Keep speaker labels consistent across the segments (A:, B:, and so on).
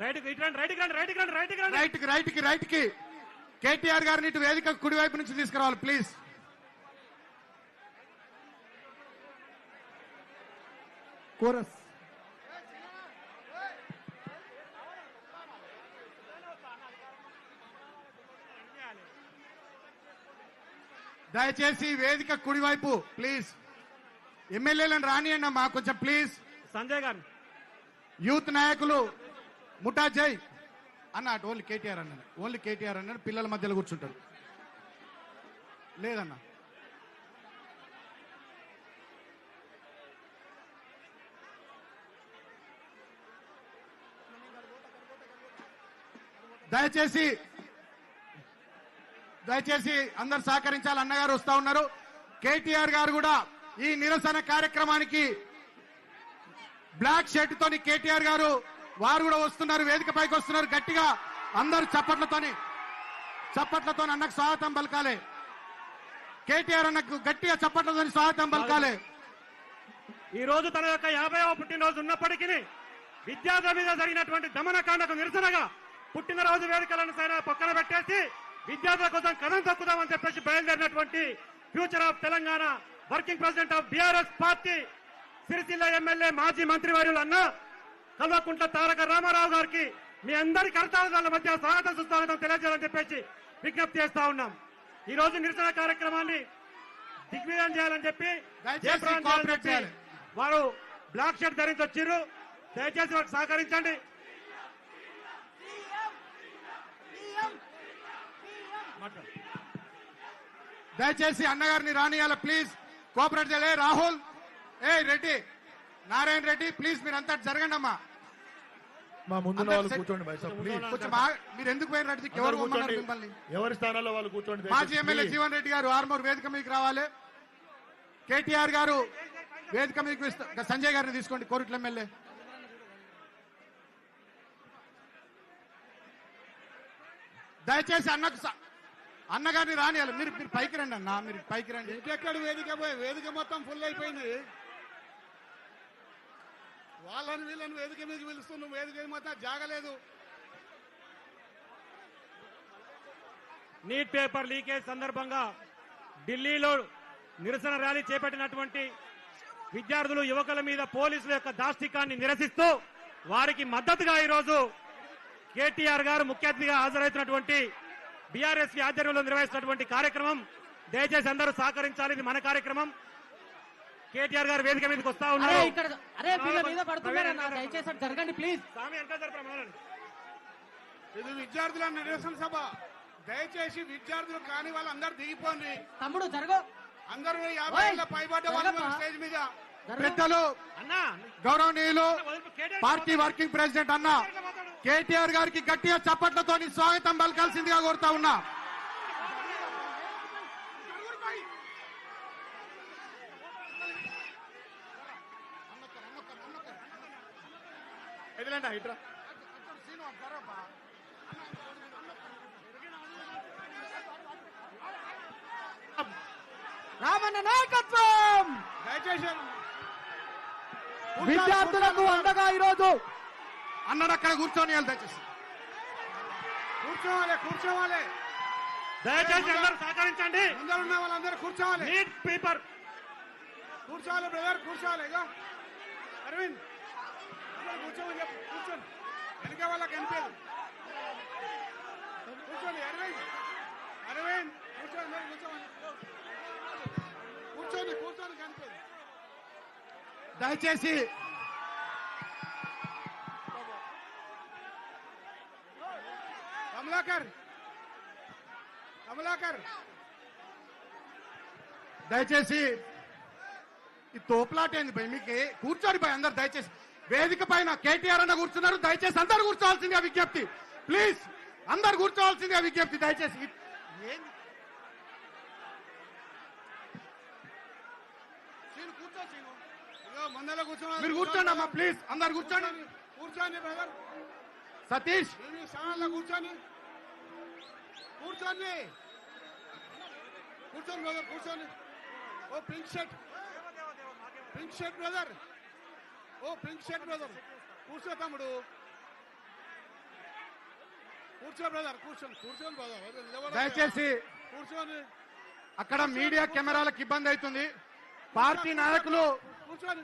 A: Right కి కేటీఆర్ గారిని ఇటు వేదిక కుడివైపు నుంచి తీసుకురావాలి ప్లీజ్. కోరస్ దయచేసి వేదిక కుడివైపు ప్లీజ్. ఎమ్మెల్యేలను రానియండి అమ్మా కొంచెం ప్లీజ్.
B: సంజయ్ గారు
A: యూత్ నాయకులు ముఠా జై అన్న అటు ఓన్లీ కేటీఆర్ అన్నాడు పిల్లల మధ్యలో కూర్చుంటారు. లేదన్నా దయచేసి అందరు సహకరించాలి. అన్నగారు వస్తా ఉన్నారు. కేటీఆర్ గారు కూడా ఈ నిరసన కార్యక్రమానికి బ్లాక్ షర్ట్ తోని కేటీఆర్ గారు వారు కూడా వస్తున్నారు, వేదిక పైకి వస్తున్నారు. గట్టిగా అందరు చప్పట్లతో అన్నకు స్వాగతం పలకాలి. కేటీఆర్ అన్నకు గట్టిగా చప్పట్లతో స్వాగతం పలకాలి.
B: ఈ రోజు తన యొక్క 50వ పుట్టినరోజు ఉన్నప్పటికీ విద్యార్థుల మీద జరిగినటువంటి దమనకాండకు నిరసనగా పుట్టినరోజు వేడుకలను సైనా పక్కన పెట్టేసి విద్యార్థుల కోసం కథం తొక్కుదామని చెప్పేసి బయలుదేరినటువంటి future of Telangana working president of BRS party Sircilla MLA మాజీ మంత్రివర్యులు అన్న కల్వకుంట్ల తారక రామారావు గారికి మీ అందరి కర్తవ్యాల మధ్య స్వాగతం సుస్వాగతం తెలియజేయాలని చెప్పేసి విజ్ఞప్తి చేస్తా ఉన్నాం. ఈ రోజు నిరసన కార్యక్రమాన్ని దిగ్విజయం చేయాలని చెప్పి వారు బ్లాక్ షర్ట్ ధరించి వచ్చారు. దయచేసి వారికి సహకరించండి.
A: దయచేసి అన్నగారిని రానియాల ప్లీజ్. కోఆపరేట్ చేయాలి. రాహుల్ రెడ్డి నారాయణ రెడ్డి ప్లీజ్ మీరంతా జరగండి అమ్మా.
C: మా ముందు కూర్చోండి
A: కొంచెం మీరు ఎందుకు పోయినట్టు ఎవరు మిమ్మల్ని
C: ఎవరి స్థానాల్లో వాళ్ళు కూర్చోండి.
A: మాజీ ఎమ్మెల్యే జీవన్ రెడ్డి గారు ఆర్మూర్ వేదిక మీకు రావాలి. కేటీఆర్ గారు వేదిక మీకు సంజయ్ గారిని తీసుకోండి కోరుట్ల ఎమ్మెల్యే. దయచేసి అన్నగారిని రానియాలి. మీరు పైకి రండి అన్న, మీరు పైకి రండి.
D: ఇంకెక్కడ వేదిక మొత్తం ఫుల్ అయిపోయింది. వాళ్ళని వీళ్ళని వేదిక మీద పిలుస్తున్నాం, వేదిక మొత్తం జాగలేదు.
B: నీట్ పేపర్ లీకేజ్ సందర్భంగా ఢిల్లీలో నిరసన ర్యాలీ చేపట్టినటువంటి విద్యార్థులు యువకుల మీద పోలీసుల యొక్క దాష్టికాన్ని నిరసిస్తూ వారికి మద్దతుగా ఈరోజు కేటీఆర్ గారు ముఖ్య అతిథిగా హాజరవుతున్నటువంటి బీఆర్ఎస్ ఆధ్వర్యంలో నిర్వహిస్తున్నటువంటి కార్యక్రమం. దయచేసి అందరూ సహకరించాలి. ఇది మన కార్యక్రమం. కేటీఆర్ గారు వేదిక మీదకి వస్తా ఉన్నారు.
D: ఇది విద్యార్థుల నిరసన సభ. దయచేసి విద్యార్థులు కాని వాళ్ళందరూ దిగిపోండి.
E: తమ్ముడు జరగ
D: అందరూ 50 ఏళ్ల పైబడ్డ వాళ్ళు స్టేజ్ మీద.
A: పెద్దలు గౌరవనీయులు పార్టీ వర్కింగ్ ప్రెసిడెంట్ అన్న కేటీఆర్ గారికి గట్టిగా చప్పట్లతో స్వాగతం పలకాల్సిందిగా కోరుతా ఉన్నా.
E: రామన్న నాయకత్వం
D: దయచేసి
E: విద్యార్థులకు అండగా ఈరోజు
A: అన్నాడు. అక్కడ కూర్చొని దయచేసి
D: కూర్చోవాలి.
B: దయచేసి అందరూ సహకరించండి.
D: అందరూ ఉన్న వాళ్ళందరూ కూర్చోవాలి.
B: నీట్ పేపర్
D: కూర్చోవాలి బ్రదర్, కూర్చోవాలి. ఇక అరవింద్ కూర్చోమని చెప్పు. కూర్చోండి, వెనక వాళ్ళకి అనిపేది. కూర్చోండి అరవింద్ కూర్చోండి, కూర్చోండి కనిపేది.
A: దయచేసి
D: కమలాకర్
A: దయచేసి ఈ తోపులాట ఏంది భయ్? మీకు కూర్చోండి భయ్ అందరు. దయచేసి వేదిక పైన కేటీఆర్ అన్న కూర్చున్నారు. దయచేసి అందరు కూర్చోవాల్సిందిగా విజ్ఞప్తి. ప్లీజ్ అందరు కూర్చోవాల్సిందిగా విజ్ఞప్తి. దయచేసి మీరు కూర్చోండి అమ్మా ప్లీజ్. అందరు కూర్చోండి.
D: బ్రదర్
A: సతీష్
D: స్థానాల్లో కూర్చోండి బ్రదర్, కూర్చోండి. ఓ పింక్ షర్ట్ బ్రదర్, కూర్చో తమ్ముడు. కూర్చో బ్రదర్, కూర్చోండి బ్రదర్.
A: దయచేసి
D: కూర్చోండి,
A: అక్కడ మీడియా కెమెరాలకు ఇబ్బంది అవుతుంది. పార్టీ నాయకులు,
D: కూర్చోండి,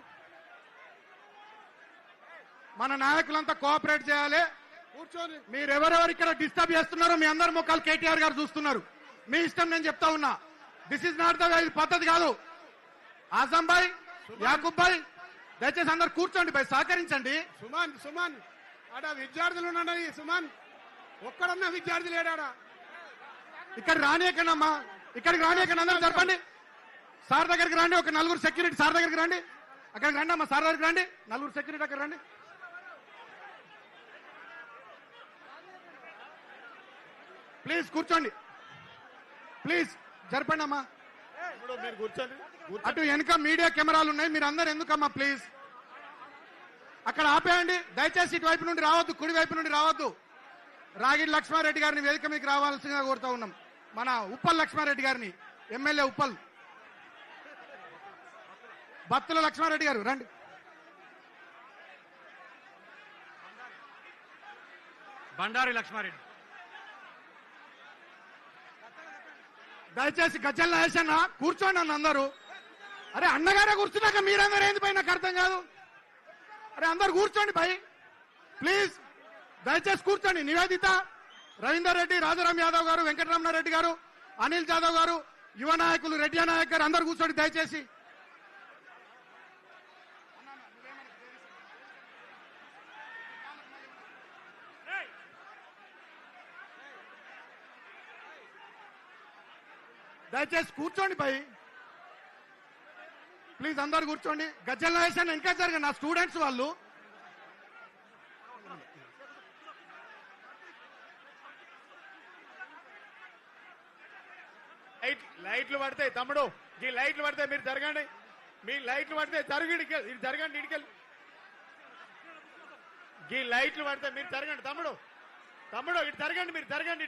A: మన నాయకులంతా కోఆపరేట్ చేయాలి.
D: కూర్చోండి.
A: మీరు ఎవరెవరు ఇక్కడ డిస్టర్బ్ చేస్తున్నారో మీ అందరి ముఖాలు కేటీఆర్ గారు చూస్తున్నారు. మీ ఇష్టం, నేను చెప్తా ఉన్నా. This is not the way, ఇది పద్ధతి కాదు. ఆజం భాయ్, యాకూబ్ భాయ్, దయచేసి అందరు కూర్చోండి భాయ్, సహకరించండి.
D: సుమన్ ఆడ విద్యార్థులు ఉన్నాయి. సుమన్ ఒక్కడన్నా విద్యార్థి లేడాడా?
A: ఇక్కడ రానియకండమ్మా, ఇక్కడికి రానియకండి. అందరూ జరపండి. సార్ దగ్గరికి రండి. ఒక నలుగురు సెక్యూరిటీ సార్ దగ్గరికి రండి. అక్కడికి రండి అమ్మా, సార్ దగ్గరికి రండి. నలుగురు సెక్యూరిటీ అక్కడ రండి. ప్లీజ్ కూర్చోండి, ప్లీజ్ జరపండి అమ్మా.
C: ఇప్పుడు మీరు కూర్చోండి.
A: అటు వెనుక మీడియా కెమెరాలు ఉన్నాయి, మీరు అందరు ఎందుకమ్మా ప్లీజ్ అక్కడ ఆపేయండి. దయచేసి ఇటు వైపు నుండి రావద్దు, కుడి వైపు నుండి రావద్దు. రాగిడి లక్ష్మారెడ్డి గారిని వేదిక మీకు రావాల్సిందిగా కోరుతా ఉన్నాం. మన ఉప్పల్ లక్ష్మారెడ్డి గారిని, ఎమ్మెల్యే ఉప్పల్. బత్తుల లక్ష్మారెడ్డి గారు రండి.
B: బండారి లక్ష్మారెడ్డి.
A: దయచేసి గజ్జల నాయసన్న కూర్చోండి అన్న అందరూ. అరే అన్నగారే కూర్చున్నాక మీరందరూ ఏంది పై నాకు అర్థం కాదు. అరే అందరు కూర్చోండి భయ్, ప్లీజ్ దయచేసి కూర్చోండి. నివేదిత, రవీందర్ రెడ్డి, రాజారాం యాదవ్ గారు, వెంకటరమణారెడ్డి గారు, అనిల్ జాదవ్ గారు, యువ నాయకులు రెడ్డి నాయక్ గారు అందరు కూర్చోండి దయచేసి. దయచేసి కూర్చోండి భయ్, ప్లీజ్ అందరు కూర్చోండి. గజ్జల నాయసన్ ఇంకా జరగండి, నా స్టూడెంట్స్ వాళ్ళు.
C: లైట్లు పడతాయి తమ్ముడు, ఈ లైట్లు పడతాయి, మీరు జరగండి. మీ లైట్లు పడితే జరగండి ఇడికెళ్ళి. ఈ లైట్లు పడితే మీరు జరగండి తమ్ముడు. ఇటు జరగండి, మీరు జరగండి,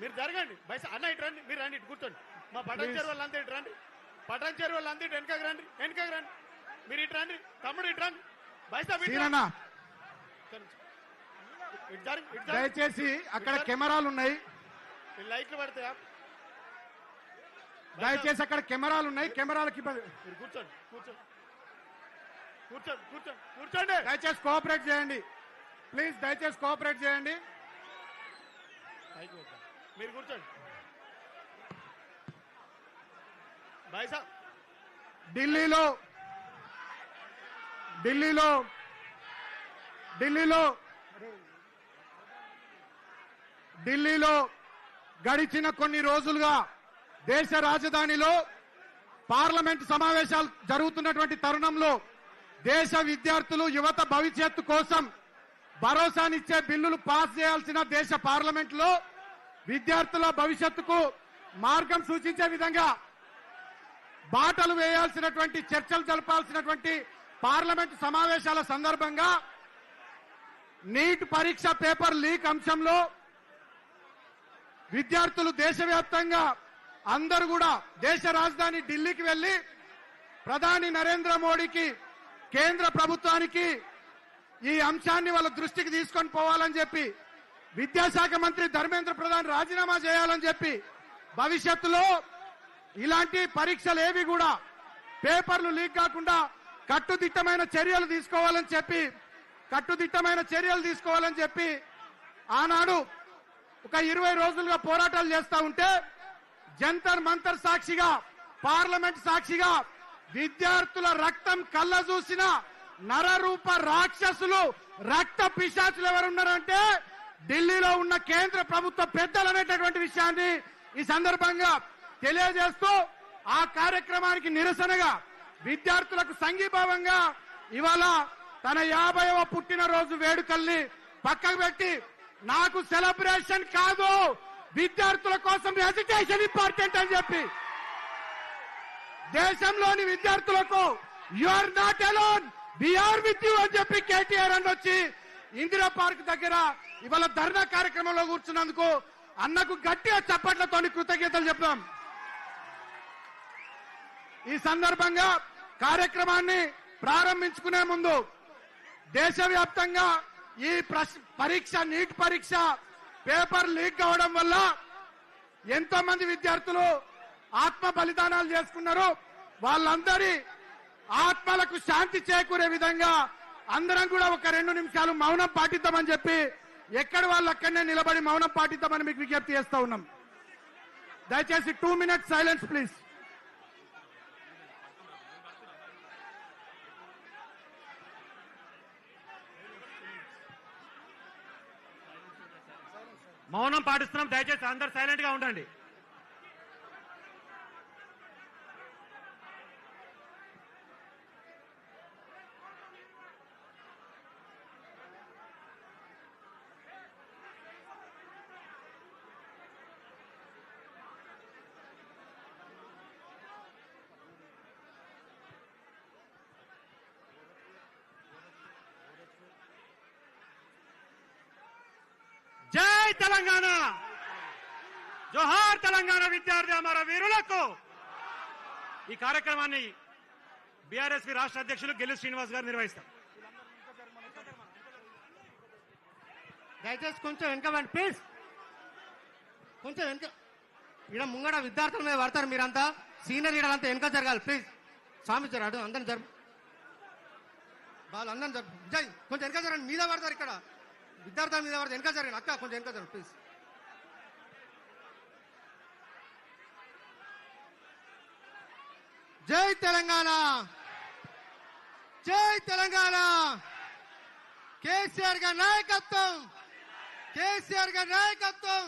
C: మీరు జరగండి. బయట అన్న ఇటు రండి, మీరు రండి, ఇటు కూర్చోండి. మా పటాన్ చెరువు వాళ్ళంతా ఇటు రండి. పటాన్ చెరువు వాళ్ళంతా ఇటు వెనకకి రండి. మీరు ఇటు రండి తమ్ముడు, ఇటు రండి.
A: దయచేసి అక్కడ కెమెరాలు ఉన్నాయి,
C: లైట్లు పడతాయా?
A: దయచేసి అక్కడ కెమెరాలు ఉన్నాయి, కెమెరాలకి
C: మీరు కూర్చోండి.
A: దయచేసి కోఆపరేట్ చేయండి ప్లీజ్, దయచేసి కోఆపరేట్ చేయండి.
C: మీరు కూర్చోండి. భాయ్ సాబ్,
A: ఢిల్లీలో గడిచిన కొన్ని రోజులుగా దేశ రాజధానిలో పార్లమెంట్ సమావేశాలు జరుగుతున్నటువంటి తరుణంలో దేశ విద్యార్థులు యువత భవిష్యత్తు కోసం భరోసానిచ్చే బిల్లులు పాస్ చేయాల్సిన దేశ పార్లమెంట్ లో విద్యార్థుల భవిష్యత్తుకు మార్గం సూచించే విధంగా బాటలు వేయాల్సినటువంటి చర్చలు జరపాల్సినటువంటి పార్లమెంట్ సమావేశాల సందర్భంగా నీట్ పరీక్ష పేపర్ లీక్ అంశంలో విద్యార్థులు దేశవ్యాప్తంగా అందరూ కూడా దేశ రాజధాని ఢిల్లీకి వెళ్లి ప్రధాని నరేంద్ర మోడీకి, కేంద్ర ప్రభుత్వానికి ఈ అంశాన్ని వాళ్ళ దృష్టికి తీసుకొని పోవాలని చెప్పి, విద్యాశాఖ మంత్రి ధర్మేంద్ర ప్రధాన్ రాజీనామా చేయాలని చెప్పి, భవిష్యత్తులో ఇలాంటి పరీక్షలు ఏవి కూడా పేపర్లు లీక్ కాకుండా కట్టుదిట్టమైన చర్యలు తీసుకోవాలని చెప్పి ఆనాడు ఒక 20 రోజులుగా పోరాటాలు చేస్తా ఉంటే జంతర్ మంతర్ సాక్షిగా, పార్లమెంట్ సాక్షిగా విద్యార్థుల రక్తం కళ్ళ చూసిన నరరూప రాక్షసులు, రక్త పిశాచులు ఎవరున్నారంటే ఢిల్లీలో ఉన్న కేంద్ర ప్రభుత్వ పెద్దలు అనేటటువంటి విషయాన్ని ఈ సందర్భంగా తెలియజేస్తూ ఆ కార్యక్రమానికి నిరసనగా విద్యార్థులకు సంఘీభావంగా ఇవాళ తన 50వ పుట్టినరోజు వేడుకల్ని పక్కకు పెట్టి నాకు సెలబ్రేషన్ కాదు, విద్యార్థుల కోసం ఎడ్యుకేషన్ ఇంపార్టెంట్ అని చెప్పి దేశంలోని విద్యార్థులకు you are not alone, we are with you అని చెప్పి కేటీఆర్ అని వచ్చి ఇందిరా పార్క్ దగ్గర ఇవాళ ధర్నా కార్యక్రమంలో కూర్చున్నందుకు అన్నకు గట్టిగా చప్పట్లతో కృతజ్ఞతలు చెప్తాం. ఈ సందర్భంగా కార్యక్రమాన్ని ప్రారంభించుకునే ముందు దేశవ్యాప్తంగా ఈ పరీక్ష, నీట్ పరీక్ష పేపర్ లీక్ కావడం వల్ల ఎంతో మంది విద్యార్థులు ఆత్మ బలిదానాలు చేసుకున్నారు. వాళ్ళందరి ఆత్మలకు శాంతి చేకూరే విధంగా అందరం కూడా ఒక 2 నిమిషాలు మౌనం పాటిద్దామని చెప్పి ఎక్కడ వాళ్ళు అక్కడనే నిలబడి మౌనం పాటిద్దామని మీకు విజ్ఞప్తి చేస్తా ఉన్నాం. దయచేసి 2 minutes సైలెన్స్ ప్లీజ్.
B: మౌనం పాటిస్తున్నాం, దయచేసి అందరు సైలెంట్ గా ఉండండి. జై తెలంగాణ, జోహార్ తెలంగాణ విద్యార్థి అమర వీరులకు. ఈ కార్యక్రమాన్ని బీఆర్ఎస్పీ రాష్ట్ర అధ్యక్షులు గెల్లు శ్రీనివాస్ గారు నిర్వహిస్తారు.
E: దయచేసి కొంచెం వెనకబండి ప్లీజ్, కొంచెం వెనక. ఇక్కడ ముంగడ విద్యార్థుల మీద పడతారు మీరంతా, సీనియర్ లీడర్ అంతా వెనక జరగాలి ప్లీజ్. స్వామి జరాడు అందరిని జరుపు, వాళ్ళు అందరిని జరుపు. జై కొంచెం వెనక జరగండి, మీద పడతారు ఇక్కడ విద్యార్థుల మీద పడతారు. వెనక జరగండి అక్క, కొంచెం వెనక జరగండి ప్లీజ్. జై తెలంగాణ, జై తెలంగాణ. కేసీఆర్ గారి నాయకత్వం, కేసీఆర్ గారి నాయకత్వం.